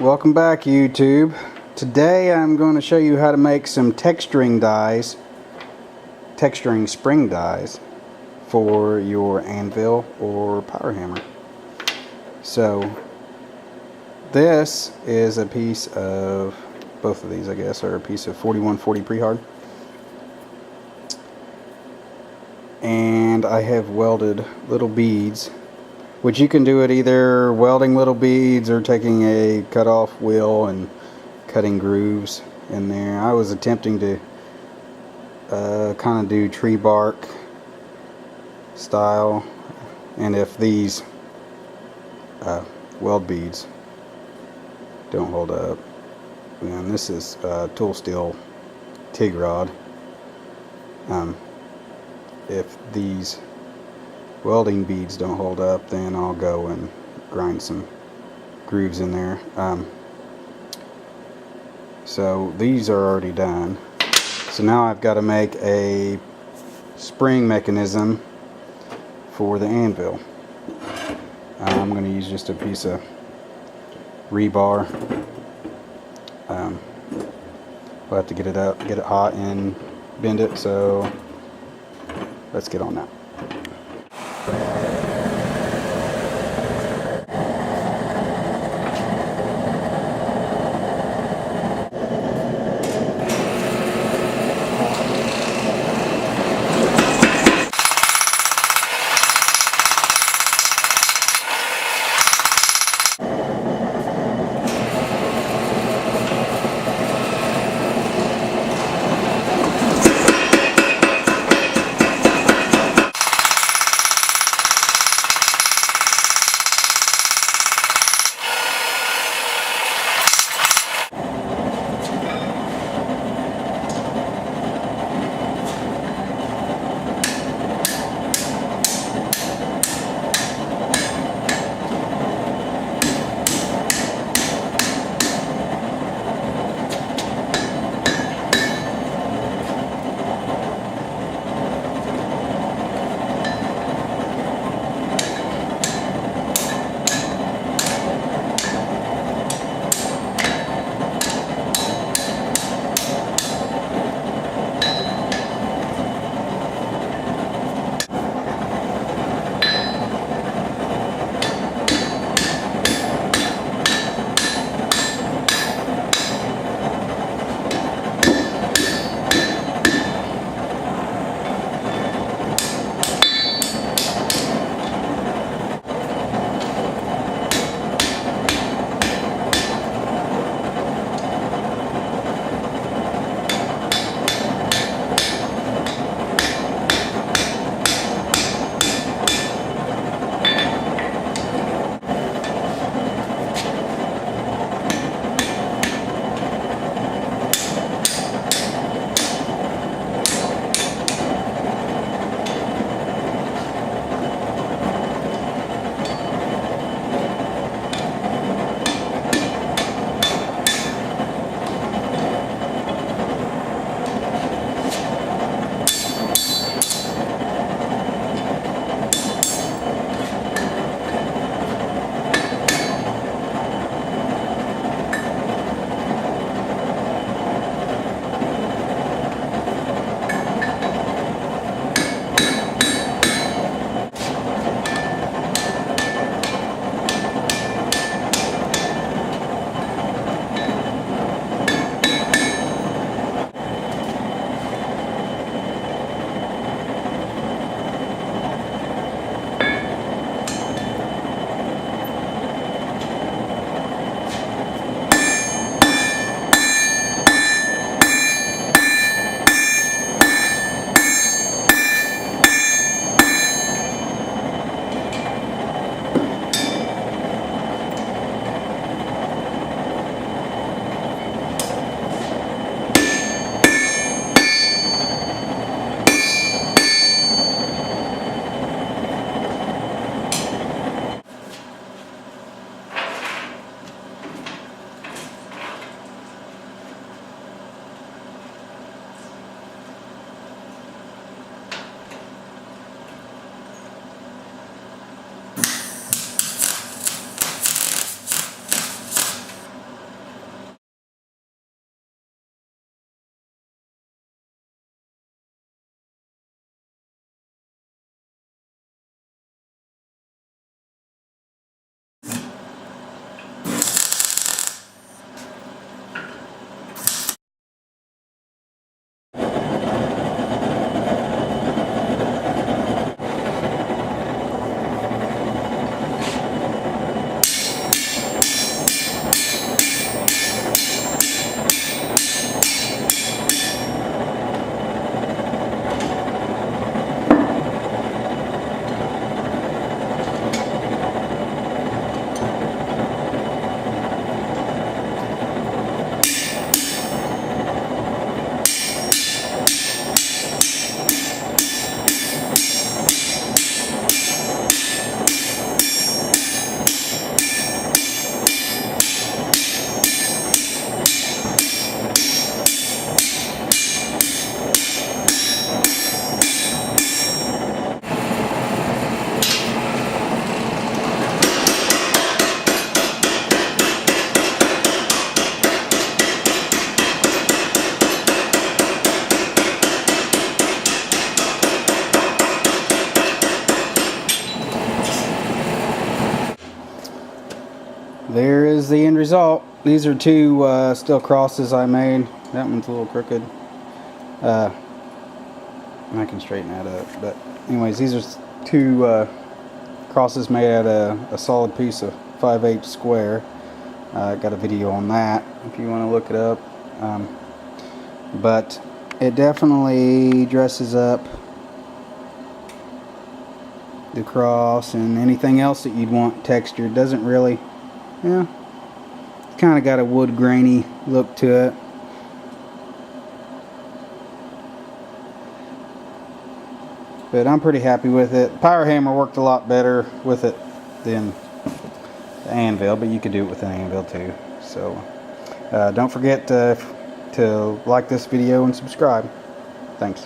Welcome back, YouTube. Today I'm going to show you how to make some texturing spring dies for your Anvil or Powerhammer. So this is a piece of, both of these I guess are a piece of 4140 pre-hard, and I have welded little beads, which you can do it either welding little beads or taking a cut-off wheel and cutting grooves in there. I was attempting to kind of do tree bark style, and if these weld beads don't hold up, and this is tool steel TIG rod, if these welding beads don't hold up, then I'll go and grind some grooves in there. So these are already done. So now I've got to make a spring mechanism for the anvil. I'm going to use just a piece of rebar. We'll have to get it up, get it hot, and bend it. So let's get on that. there is the end result. These are two steel crosses I made. That one's a little crooked. I can straighten that up. But anyways, these are two crosses made out of a solid piece of 5/8 square. Got a video on that if you want to look it up. But it definitely dresses up the cross and anything else that you'd want textured. Doesn't really, yeah, it's kind of got a wood grainy look to it. But I'm pretty happy with it. Powerhammer worked a lot better with it than the Anvil, but you could do it with an Anvil too. So don't forget to like this video and subscribe. Thanks.